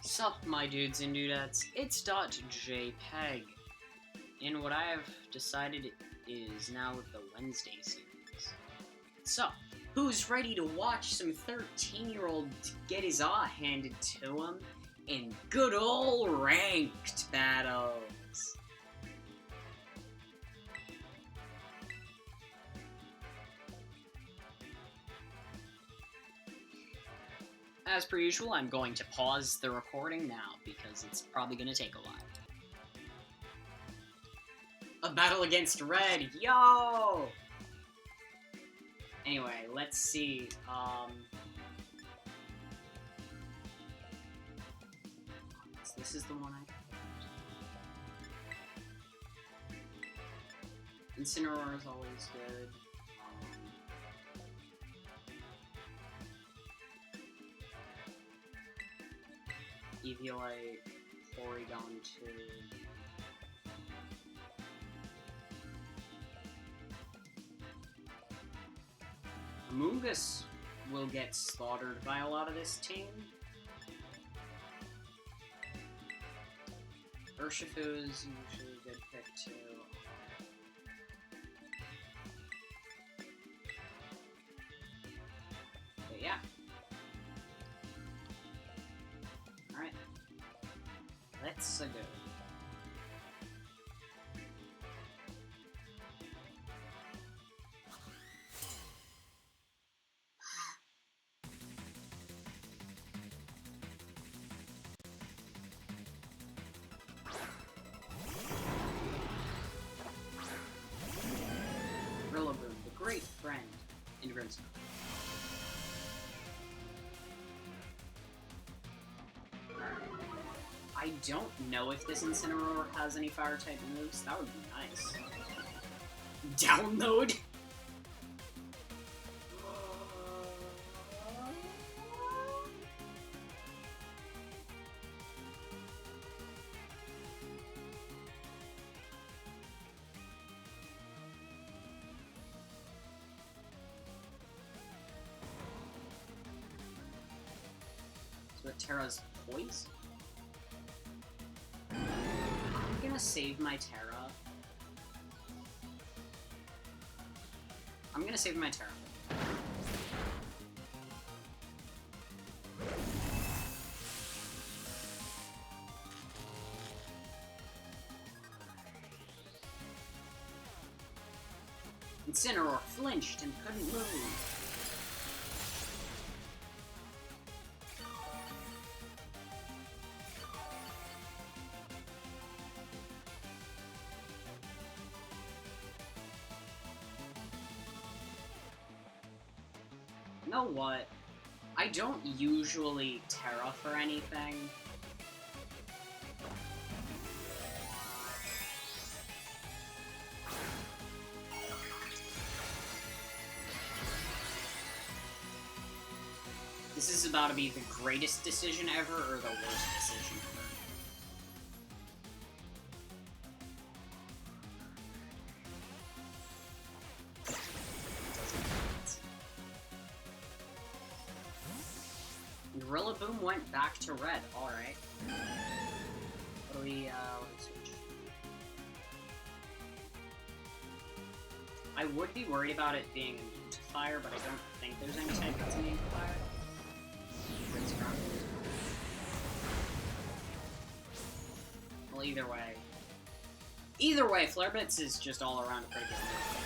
Sup, my dudes and dudettes, it's .jpeg, and what I have decided is now the Wednesday series. So, who's ready to watch some 13-year-old get his aw handed to him in good ol' ranked battles? As per usual, I'm going to pause the recording now because it's probably going to take a while. A battle against Red, yo! Anyway, let's see, this is the one Incineroar is always good. Eviolite, Porygon 2. Amoonguss will get slaughtered by a lot of this team. Urshifu is usually a good pick too. But yeah. Alright. Let's go. Rillaboom, the great friend in Grimmsnark. I don't know if this Incineroar has any Fire-type moves. That would be nice. Download? So Terra's poise? I'm gonna save my Terra. I'm gonna save my Terra. Incineroar flinched and couldn't move. You know what? I don't usually Terra for anything. This is about to be the greatest decision ever or the worst decision ever. Rillaboom went back to red. Alright. What do we, let's switch. I would be worried about it being immune to fire, but I don't think there's any type that's immune to fire. Well, either way. Either way, Flare Blitz is just all around a pretty good move.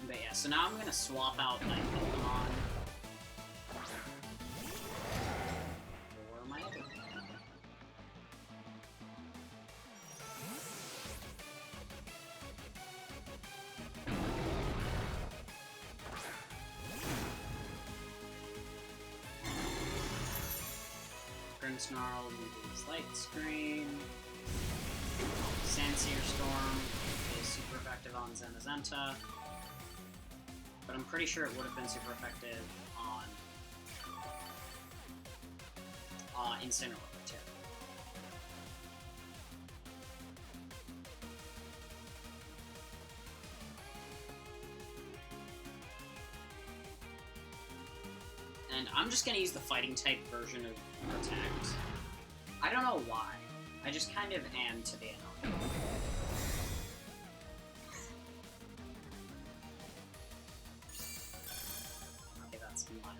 But yeah, so now I'm gonna swap out my Pokemon for my other Pokemon. Iron Snarl uses Light Screen. Sandsear Storm is super effective on Zamazenta, but I'm pretty sure it would have been super effective on Incineroar too. And I'm just gonna use the fighting type version of Protect. I don't know why. I just kind of am to be annoying. Okay, that's not.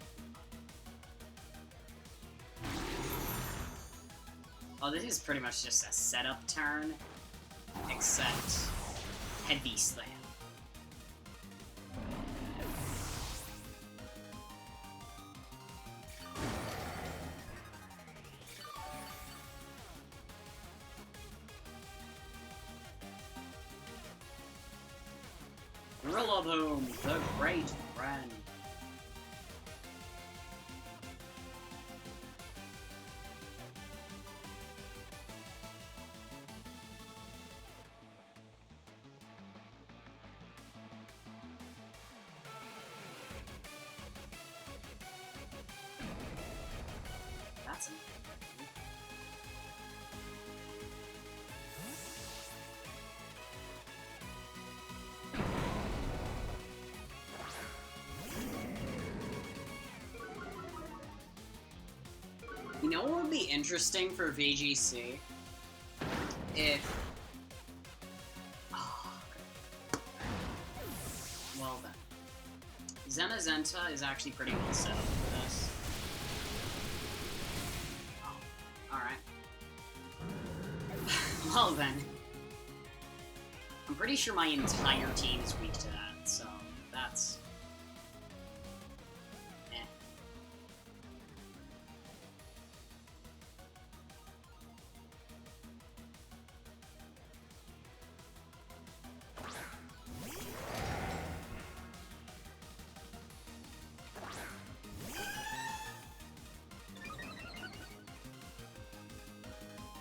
Oh, this is pretty much just a setup turn, except Heavy Slam. Rillaboom, the great friend. That's it. You know what would be interesting for VGC? If... Oh, okay. Well then. Zamazenta is actually pretty well set up for this. Oh, alright. Well then. I'm pretty sure my entire team is weak to that, so that's...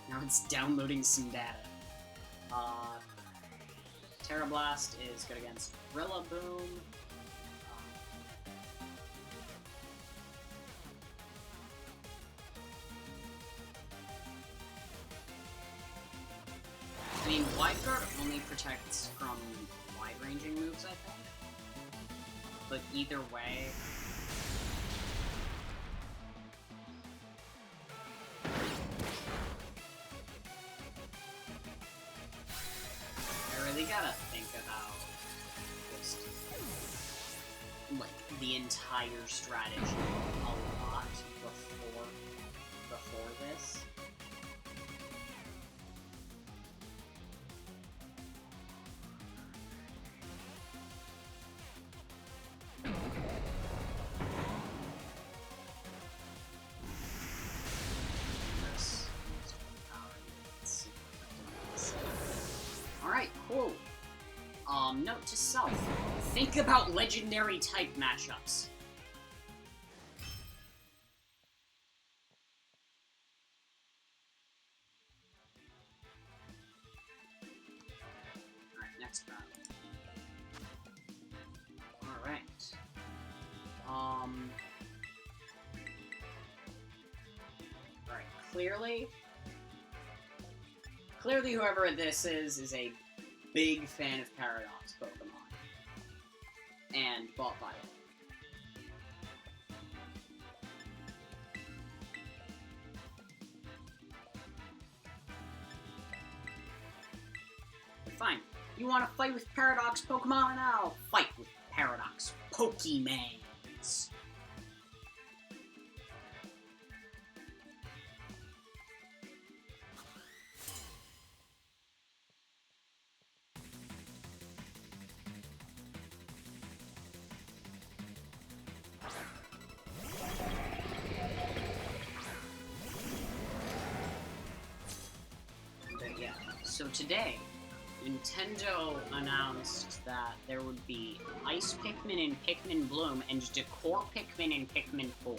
Now it's downloading some data. Terra Blast is good against Rillaboom. I mean, Wide Guard only protects from wide-ranging moves, I think. But either way... I really gotta think about just, like, the entire strategy a lot before this. Alright, cool. Note to self. Think about legendary type matchups. Alright, next battle. Alright. Alright, clearly whoever this is a big fan of Paradox Pokemon. And bought by it. But fine. You want to fight with Paradox Pokemon? I'll fight with Paradox Pokemans. So today, Nintendo announced that there would be Ice Pikmin in Pikmin Bloom and Decor Pikmin in Pikmin 4.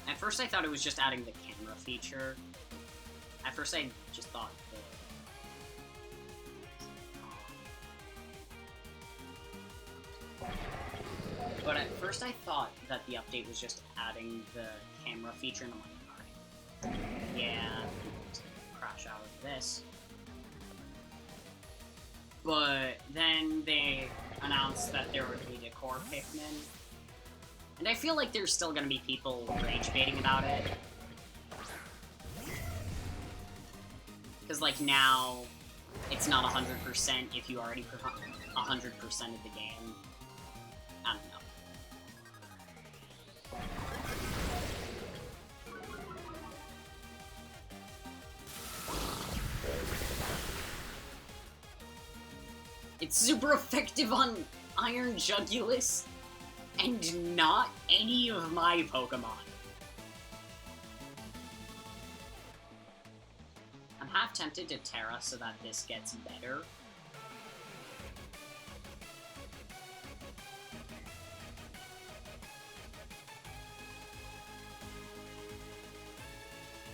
At first I thought it was just adding the camera feature. At first I just thought But at first I thought that the update was just adding the camera feature, and I'm like, alright. Yeah, crash out of this. But then they announced that there would be decor Pikmin. And I feel like there's still gonna be people rage baiting about it. Because, like, now, it's not 100% if you already 100% of the game. I don't know. It's super effective on Iron Jugulis, and not any of my Pokemon. I'm half tempted to Terra so that this gets better.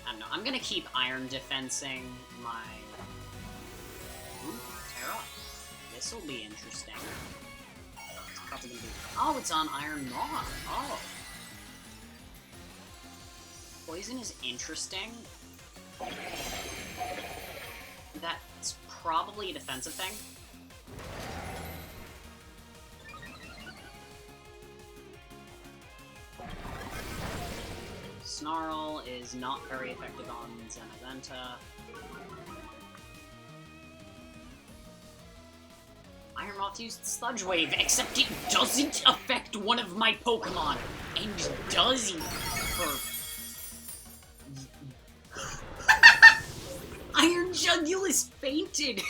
I don't know, I'm gonna keep Iron Defensing my... Ooh, Terra. This'll be interesting. It's probably gonna be... Oh, it's on Iron Maw. Oh. Poison is interesting. That's probably a defensive thing. Snarl is not very effective on Zenazenta. Iron Moth used Sludge Wave, except it doesn't affect one of my Pokemon, and does for... Iron Jugulis fainted!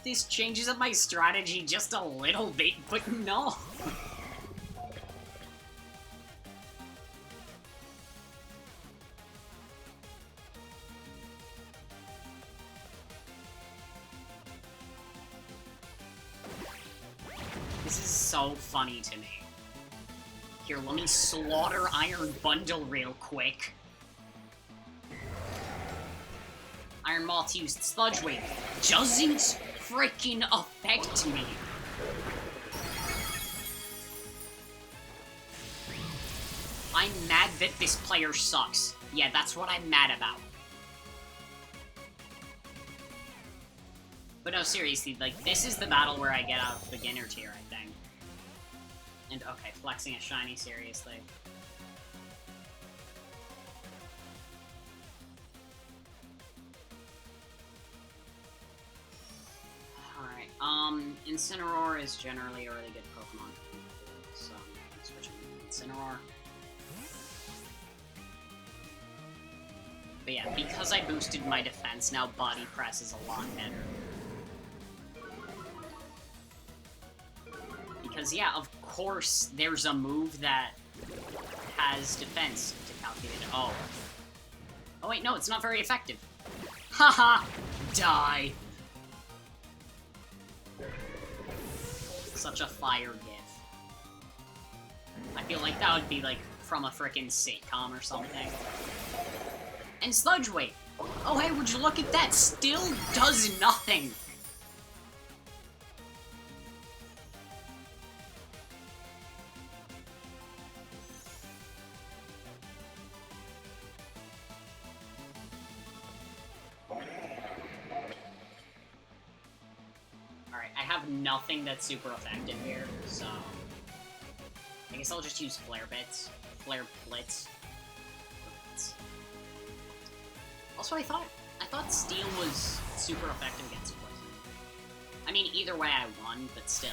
This changes up my strategy just a little bit, but no! This is so funny to me. Here, let me slaughter Iron Bundle real quick. Iron Moth used Sludge Wave. Doesn't freaking affect me. I'm mad that this player sucks. Yeah, that's what I'm mad about. But no, seriously, like, this is the battle where I get out of beginner tier, I think. And, okay, flexing a shiny, seriously. Alright, Incineroar is generally a really good Pokemon, so I'm switching to Incineroar. But yeah, because I boosted my defense, now Body Press is a lot better. Because, yeah, of course, there's a move that has defense to calculate it. Oh. Oh, wait, no, it's not very effective. Haha! Die! Such a fire gif. I feel like that would be, like, from a frickin' sitcom or something. And Sludge Wave! Oh, hey, would you look at that? Still does nothing! Nothing that's super effective here, so I guess I'll just use Flare Bits. Flare Blitz. Also, I thought Steel was super effective against Poison. I mean, either way I won, but still.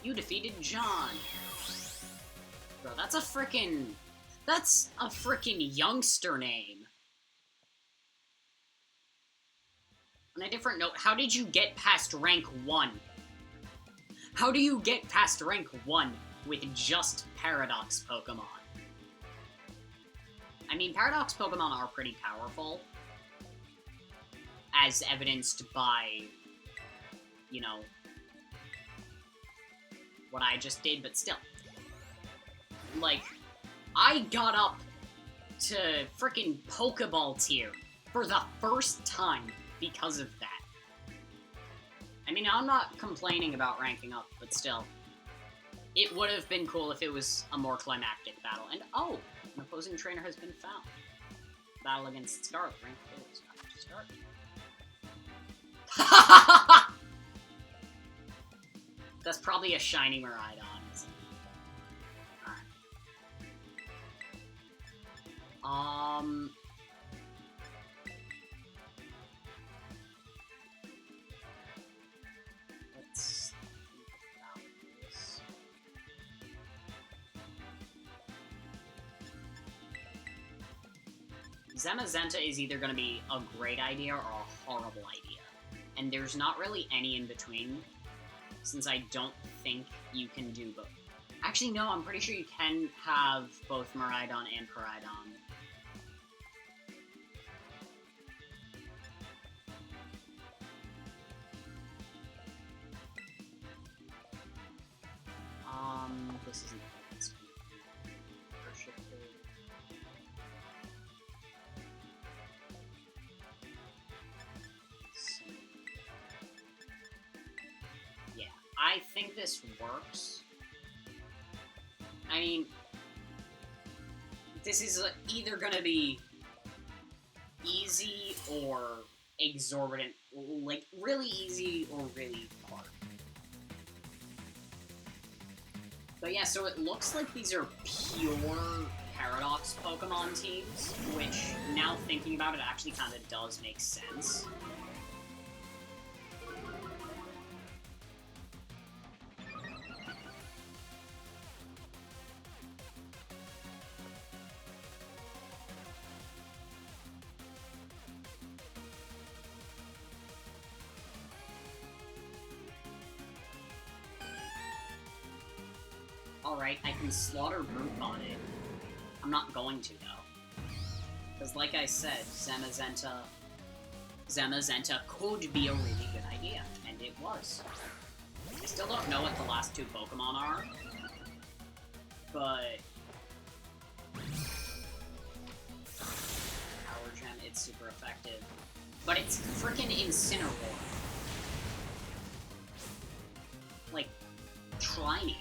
You defeated John. Bro, that's a frickin'... That's a frickin' youngster name. On a different note, how did you get past rank 1? How do you get past rank 1? with just Paradox Pokemon. I mean, Paradox Pokemon are pretty powerful, as evidenced by, you know, what I just did, but still. Like, I got up to frickin' Pokeball tier for the first time because of that. I mean, I'm not complaining about ranking up, but still. It would have been cool if it was a more climactic battle. And, oh, an opposing trainer has been found. Battle against Scarlet. Rank 4 is about to start. That's probably a shiny Miraidon, isn't it? Alright. Let's think about this. Zamazenta is either going to be a great idea or a horrible idea. And there's not really any in between, since I don't think you can do both. Actually, no, I'm pretty sure you can have both Miraidon and Koraidon. This isn't yeah, I think this works. I mean, this is either gonna be easy or exorbitant, like really easy or really hard. But yeah, so it looks like these are pure Paradox Pokemon teams, which, now thinking about it, actually kind of does make sense. Alright, I can slaughter Brute on it. I'm not going to, though. Because like I said, Zamazenta could be a really good idea, and it was. I still don't know what the last two Pokemon are, but... Power Gem, it's super effective. But it's frickin' Incineroar. Like, try me.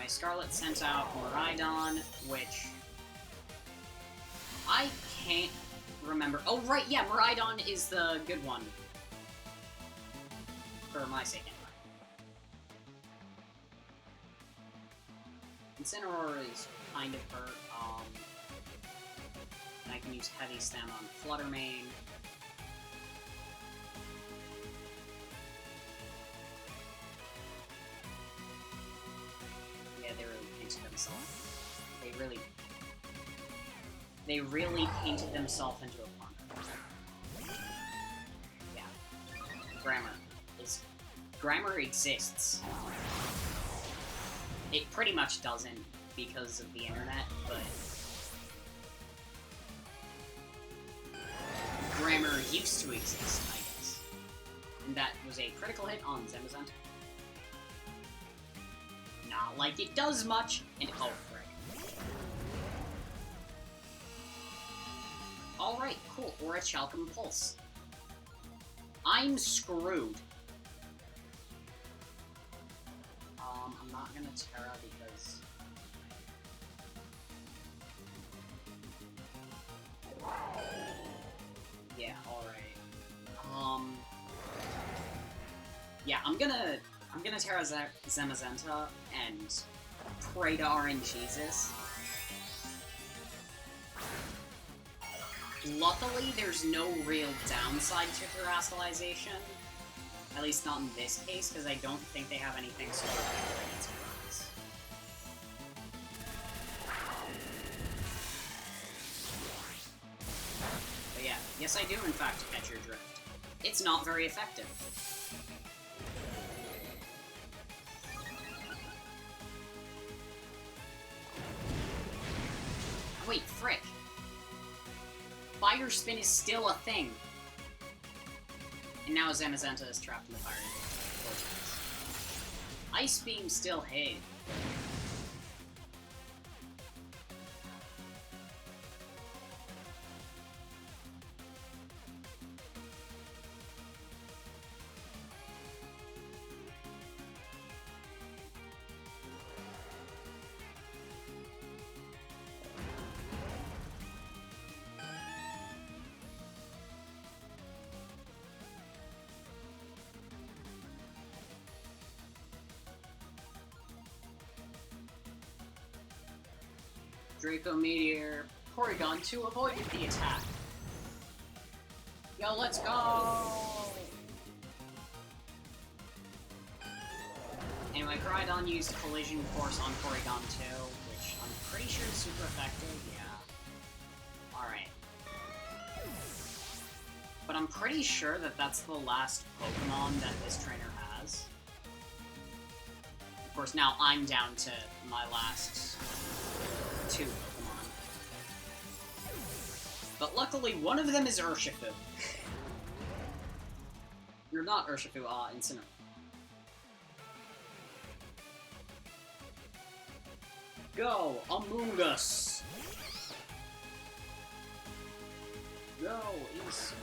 Scarlet sent out Miraidon, which I can't remember. Oh, right, yeah, Miraidon is the good one. For my sake, anyway. Incineroar is kind of hurt. And I can use Heavy Stem on Fluttermane. They really painted themselves. They really painted themselves into a punk. Yeah. Grammar exists. It pretty much doesn't because of the internet, but Grammar used to exist, I guess. And that was a critical hit on Zamazenta. Not like it does much, and oh, frick. Alright, cool, or a Chalcom Pulse. I'm screwed. I'm not gonna Terra because... Yeah, alright. Yeah, I'm gonna Terra Zamazenta and pray to RNGesus. Luckily, there's no real downside to Terastallization. At least not in this case, because I don't think they have anything super good against Burns. Yes, I do, in fact, catch your drift. It's not very effective. Wait, frick. Fire Spin is still a thing. And now Zamazenta is trapped in the fire. Ice Beam still hit. Draco Meteor, Porygon to avoid the attack. Yo, let's go! Anyway, Groudon used Collision Course on Porygon 2, which I'm pretty sure is super effective, yeah. Alright. But I'm pretty sure that that's the last Pokemon that this trainer has. Of course, now I'm down to my last 2 Pokemon. But luckily, one of them is Urshifu. You're not Urshifu, Incineroar. Go, Amoonguss! Go, Incineroar!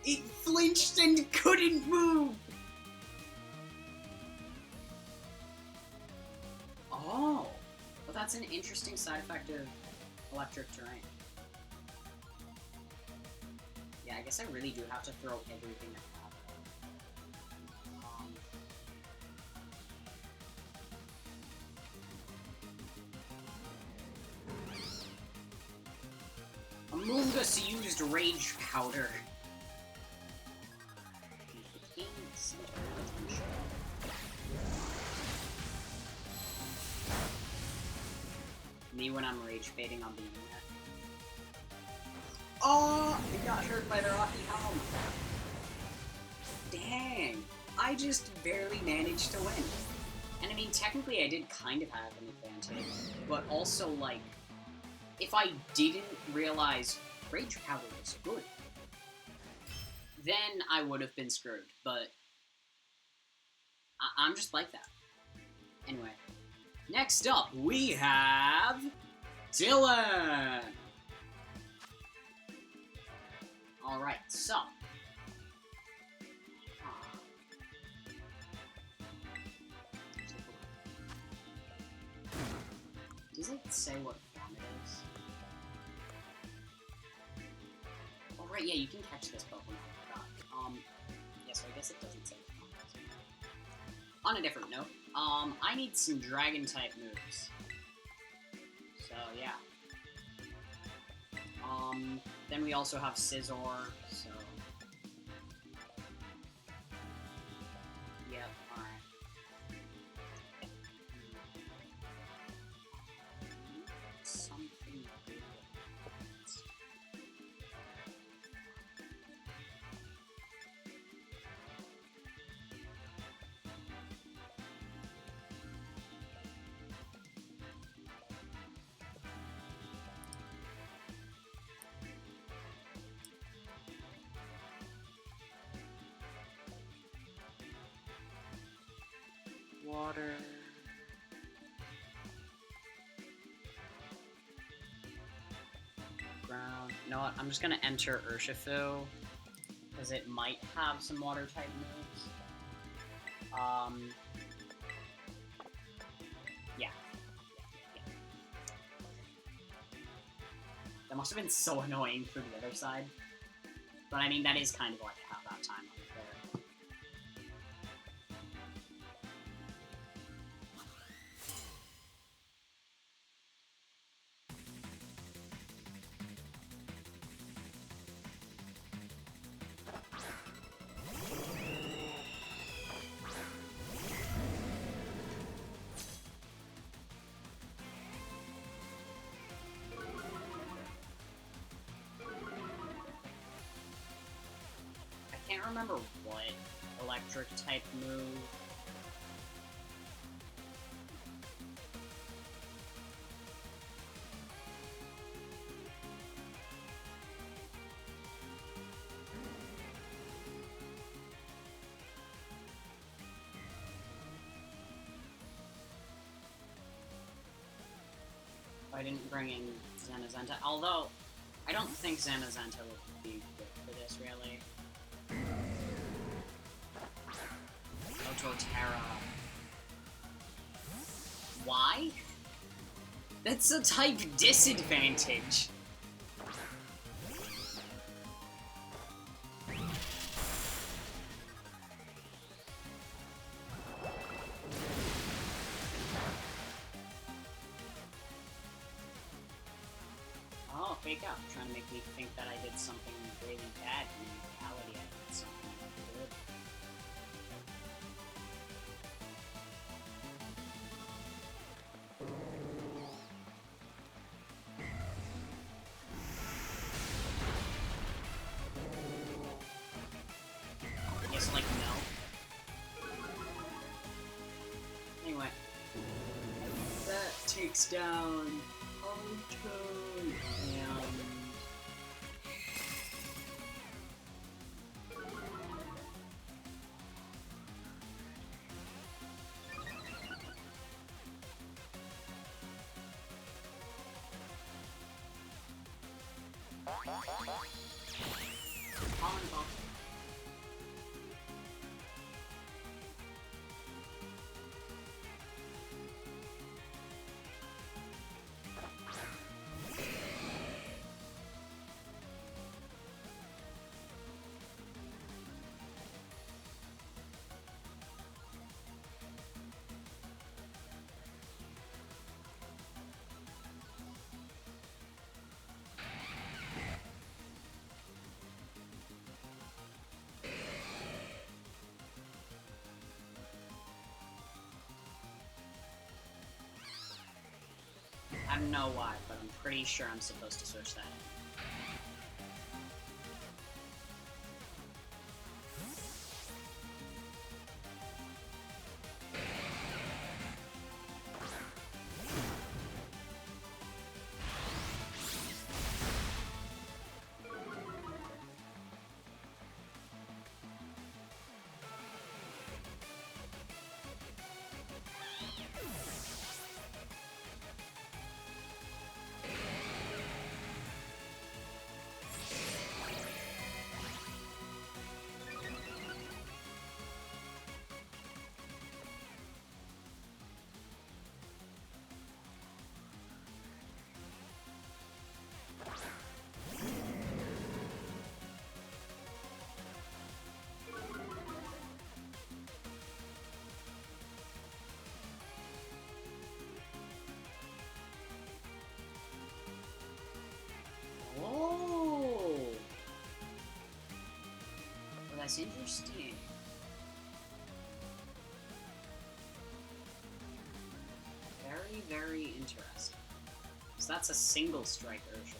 It flinched and couldn't move! Oh! Well, that's an interesting side effect of electric terrain. Yeah, I guess I really do have to throw everything I have. Amoonguss used Rage Powder. Me when I'm rage baiting on the internet. Oh! I got hurt by the Rocky Helm! Dang! I just barely managed to win. And I mean, technically I did kind of have an advantage, but also, like, if I didn't realize Rage Powder was good, then I would have been screwed, but I'm just like that. Anyway, next up we have Dylan! Alright, so. Does it say what form it is? Oh, right, yeah, you can catch this Pokemon. I forgot. Yeah, so I guess it doesn't say what form it is. On a different note, I need some Dragon-type moves. So, yeah. Then we also have Scizor, so... Yep, alright. Something good. Water. Ground. You know what? I'm just gonna enter Urshifu, because it might have some water type moves. Yeah. That must have been so annoying for the other side. But I mean, that is kind of like how that time right there. I can't remember what electric type move. I didn't bring in Zanazenta, although I don't think Zanazenta would be good for this, really. Ototera. Why? That's a type disadvantage. Oh, fake out. Trying to make me think that I did something really bad, when in reality I did something good. I guess, like, no. Anyway. That takes down Auto and... Pollen Ball. I don't know why, but I'm pretty sure I'm supposed to switch that in. Oh! Well, that's interesting. Very, very interesting. So that's a single strike Urshifu.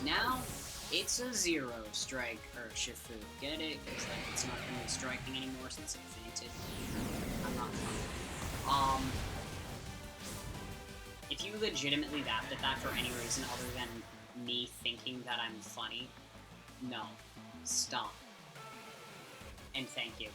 Now, it's a zero strike Urshifu. Get it? Because like, it's not going to be striking anymore since it fainted. I'm not funny. If you legitimately laughed at that for any reason other than me thinking that I'm funny, no. Stop. And thank you.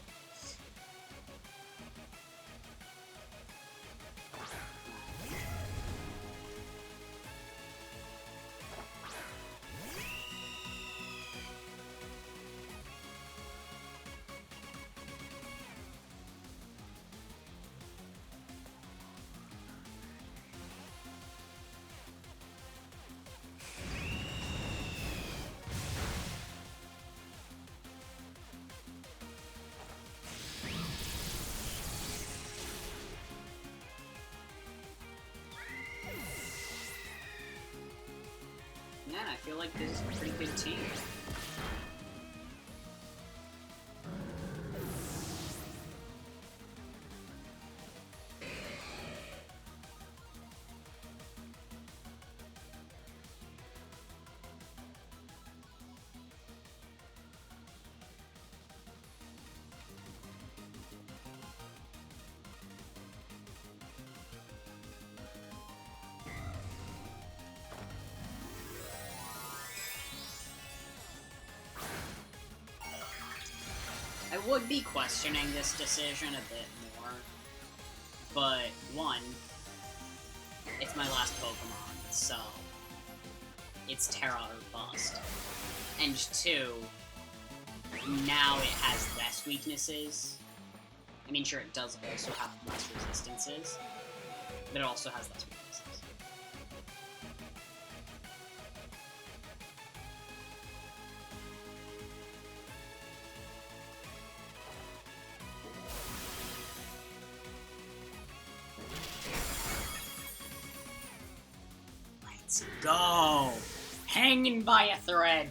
man, I feel like this is a pretty good team. I would be questioning this decision a bit more, but one, it's my last Pokemon, so it's Terra or bust. And two, now it has less weaknesses. I mean, sure, it does also have less resistances, but it also has less weaknesses. Let's go! Hanging by a thread!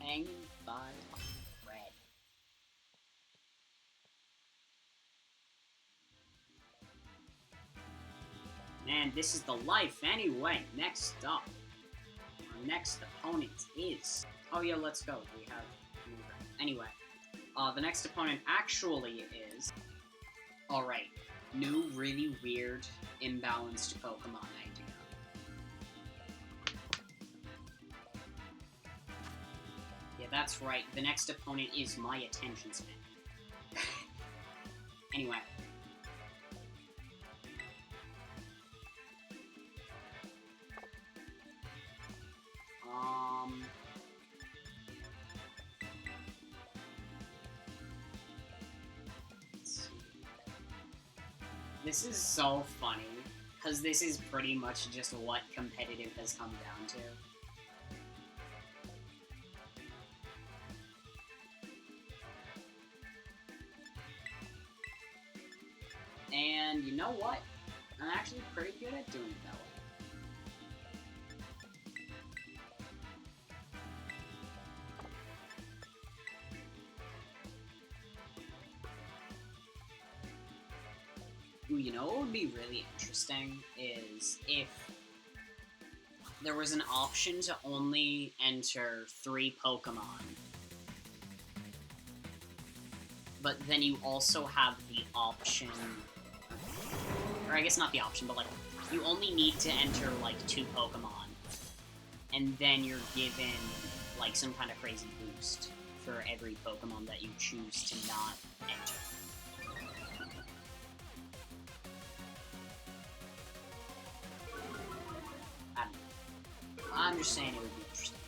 Hanging by a thread. Man, this is the life anyway. Next up. Our next opponent is... Oh yeah, let's go. We have... Anyway. The next opponent actually is... Alright. New, really weird, imbalanced Pokemon idea. Yeah, that's right. The next opponent is my attention span. Anyway. This is so funny, because this is pretty much just what competitive has come down to. And you know what? I'm actually pretty good at doing it that way. Ooh, you know what would be really interesting is if there was an option to only enter 3 Pokemon, but then you also have the option, or I guess not the option, but like, you only need to enter like 2 Pokemon, and then you're given like some kind of crazy boost for every Pokemon that you choose to not enter. I'm just saying it would be interesting.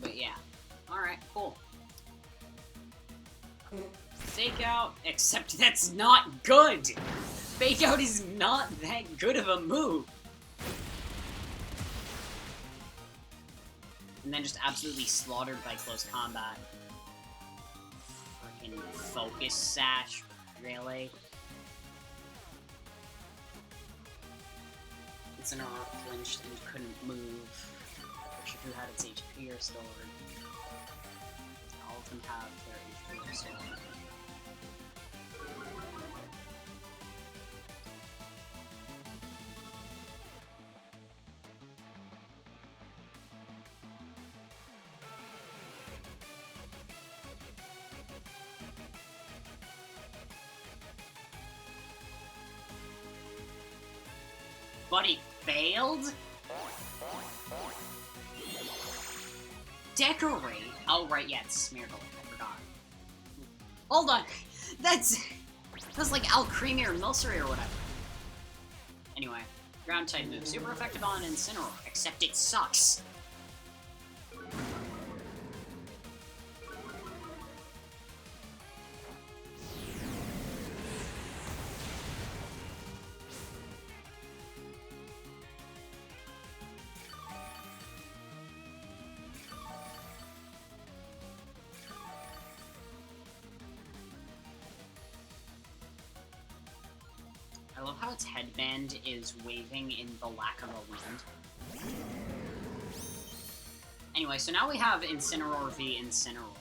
But yeah. Alright, cool. Fake Out, except that's not good! Fake Out is not that good of a move! And then just absolutely slaughtered by close combat. Freaking Focus Sash, really? Incineroar flinched and couldn't move. Pikachu had its HP restored. All of them have their HP restored. But it failed? Decorate? Oh, right, yeah, it's Smeargle. I forgot. Hold on! That's like Alcremie or Milcery or whatever. Anyway, ground type move. Super effective on Incineroar, except it sucks. love how its headband is waving in the lack of a wind. Anyway, so now we have Incineroar v Incineroar.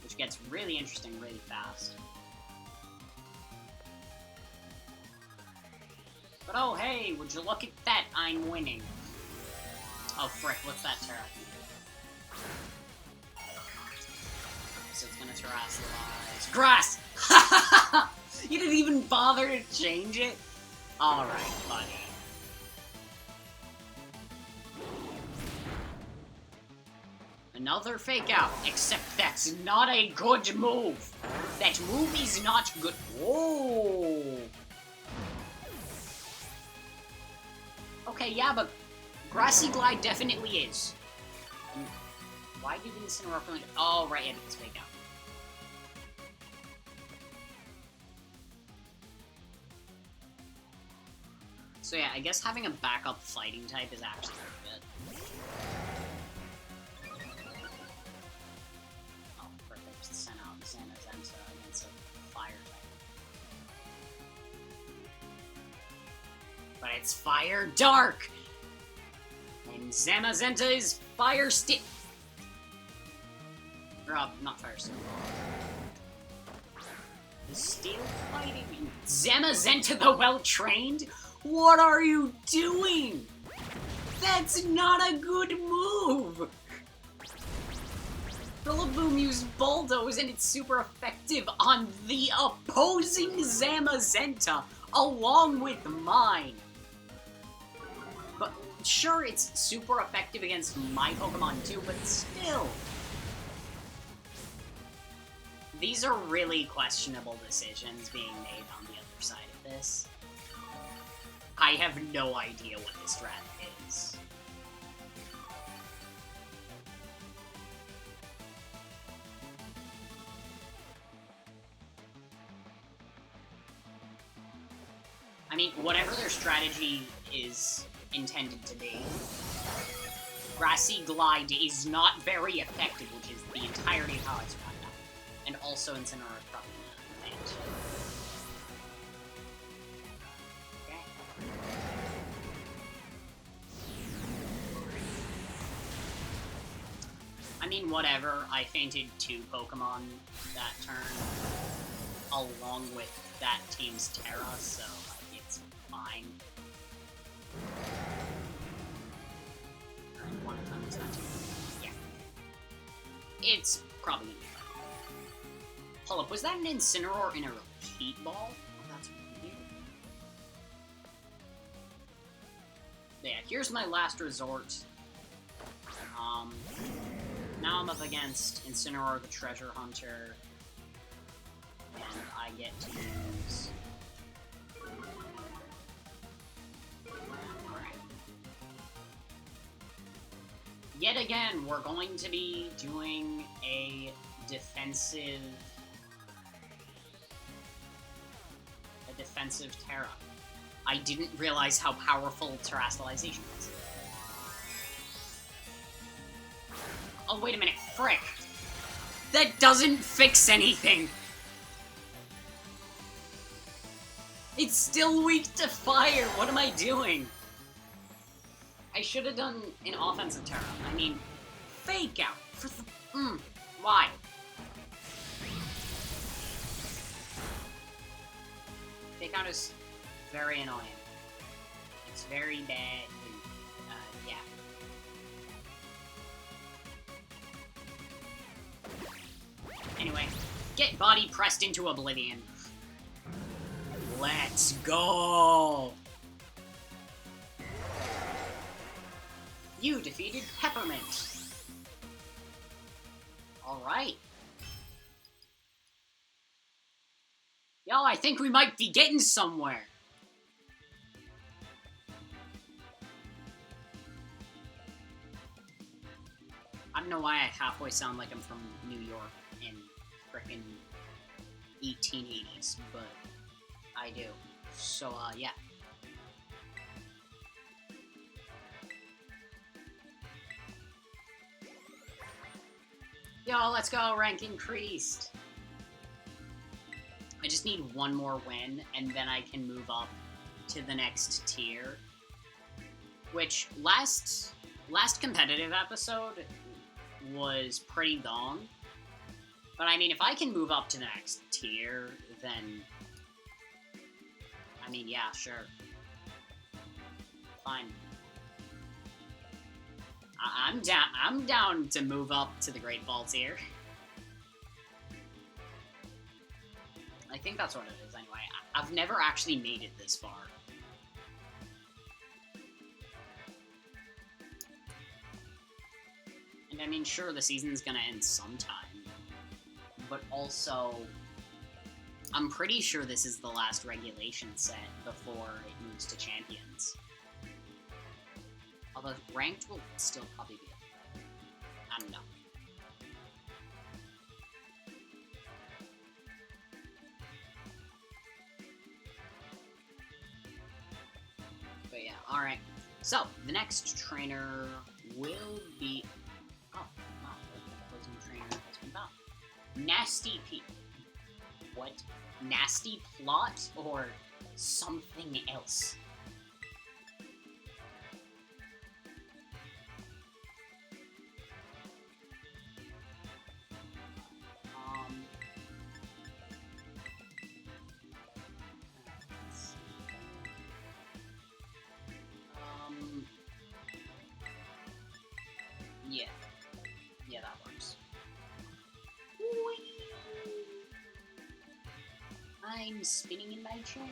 Which gets really interesting really fast. But oh hey, would you look at that, I'm winning. Oh frick, what's that Terra? So it's gonna Terrasilize. Grass! You didn't even bother to change it? Alright, buddy. Another fake out, except that's not a good move. That move is not good. Whoa! Okay, yeah, but Grassy Glide definitely is. And why did Incineroar come in? Oh, right, yeah, it's fake out. So yeah, I guess having a backup fighting type is actually pretty good. Oh, perfect. I just sent out Zamazenta against a fire type. But it's Fire Dark! And Zamazenta is Fire Stick. Or, not Fire Stick. Is Steel fighting? Zamazenta the well-trained? What are you doing? That's not a good move! Rillaboom used Bulldoze and it's super effective on the opposing Zamazenta, along with mine. But sure, it's super effective against my Pokemon too, but still. These are really questionable decisions being made on the other side of this. I have no idea what this strat is. I mean, whatever their strategy is intended to be, Grassy Glide is not very effective, which is the entirety of how it's found out. And also Incineroar is probably not land. I mean, whatever. I fainted 2 Pokemon that turn, along with that team's Terra, so it's fine. And one of them is not too good. Yeah. It's probably gonna be fine. Hold up, was that an Incineroar in a repeat ball? Oh, that's weird. Yeah, here's my last resort. Now I'm up against Incineroar, the Treasure Hunter, and I get to use... Alright. Yet again, we're going to be doing a defensive Terra. I didn't realize how powerful Terastallization is. Oh, wait a minute, frick! That doesn't fix anything! It's still weak to fire! What am I doing? I should have done an offensive Terra. I mean, fake out! For the... why? Fake out is very annoying. It's very bad. Yeah. Anyway, get body pressed into oblivion. Let's go! You defeated Peppermint. Alright. Yo, I think we might be getting somewhere. I don't know why I halfway sound like I'm from New York in frickin' 1880s, but I do. So, yeah. Yo, let's go, rank increased. I just need one more win, and then I can move up to the next tier. Which, last competitive episode was pretty long. But I mean, if I can move up to the next tier, then... I mean, yeah, sure. Fine. I'm down to move up to the Great Ball tier. I think that's what it is, anyway. I've never actually made it this far. And I mean, sure, the season's gonna end sometime. But also, I'm pretty sure this is the last regulation set before it moves to Champions. Although ranked will still probably be it. I don't know. But yeah, alright. So, the next trainer will be... Oh, wow, the closing trainer has been found. Nasty P. What? Nasty Plot or something else? Yeah. Yeah, that works. Whee! I'm spinning in my chair.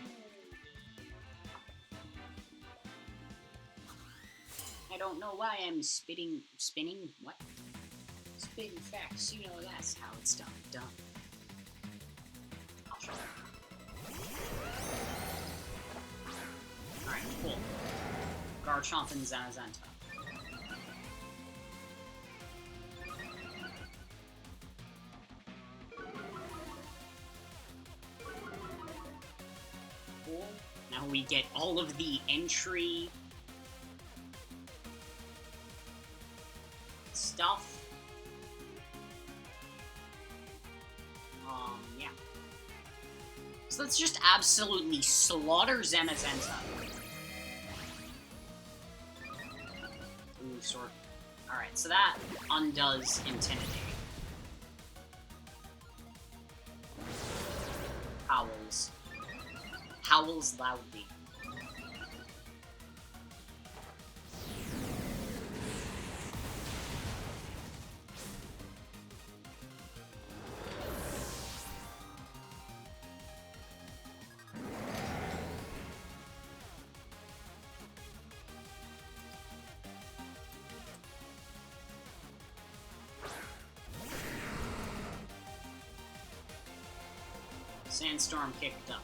I don't know why I'm spinning, what? Spitting facts, you know that's how it's done. I'll show you. Alright, cool. Garchomp and Zanazenta. Cool. Now we get all of the entry stuff. Yeah. So let's just absolutely slaughter Zamazenta. Ooh, sword. Alright, so that undoes Intimidate. Howls. Howls loudly. Sandstorm kicked up.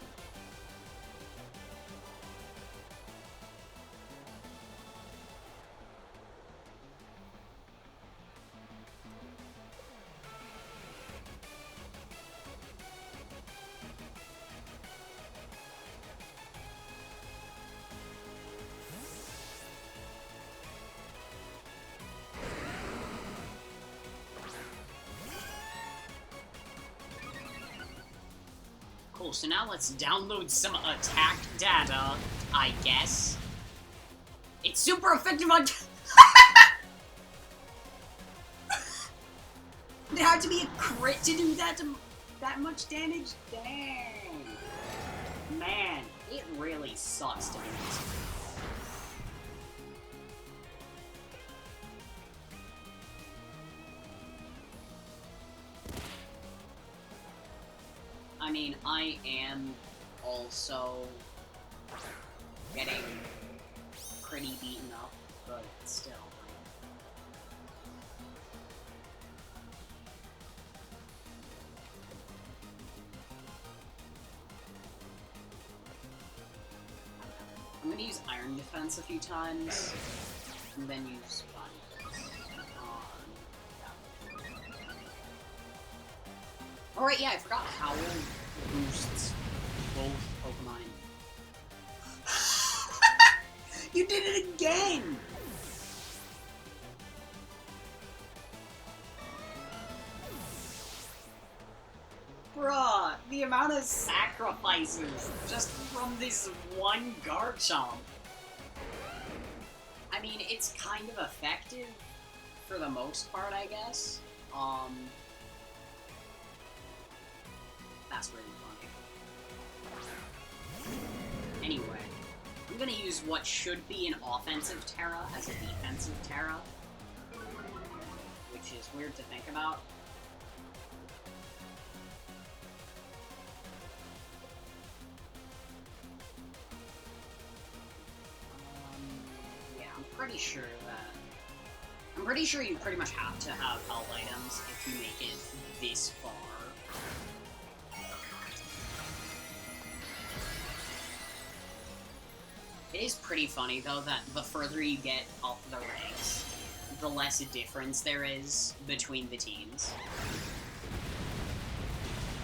Cool, so now let's download some attack data, I guess. It's super effective on... It had to be a crit to do that much damage? Dang. Man, it really sucks to do this. I mean, I am also getting pretty beaten up, but still. I'm gonna use Iron Defense a few times, and then use Body Defense. Alright, yeah, I forgot Howl boosts both Pokemon. You did it again! Bruh, the amount of sacrifices just from this one Garchomp. I mean, it's kind of effective for the most part, I guess. That's really funny. Anyway, I'm gonna use what should be an offensive Terra as a defensive Terra, which is weird to think about. Yeah, I'm pretty sure you pretty much have to have health items if you make it this far. It is pretty funny, though, that the further you get up the ranks, the less difference there is between the teams.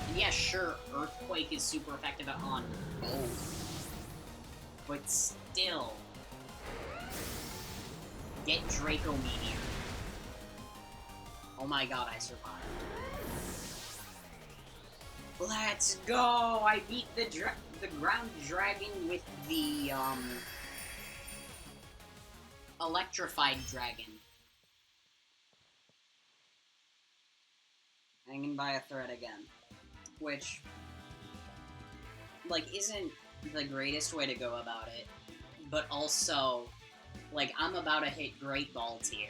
And yeah, sure, Earthquake is super effective on both, but still, get Draco Meteor. Oh my god, I survived. Let's go! I beat the ground dragon with the, electrified dragon. Hanging by a thread again. Which, like, isn't the greatest way to go about it, but also, like, I'm about to hit Great Ball tier,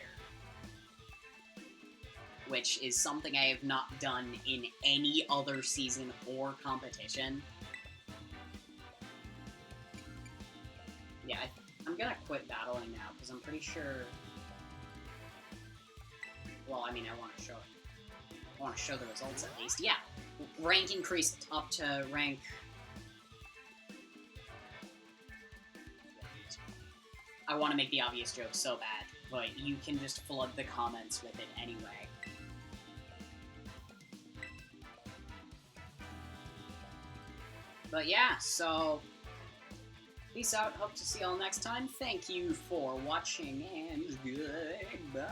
which is something I have not done in any other season or competition. Yeah, I'm gonna quit battling now, because I'm pretty sure... Well, I mean, I want to show it. I want to show the results, at least. Yeah, rank increased up to rank... I want to make the obvious joke so bad, but you can just flood the comments with it anyway. But yeah, so... Peace out, hope to see y'all next time. Thank you for watching, and goodbye.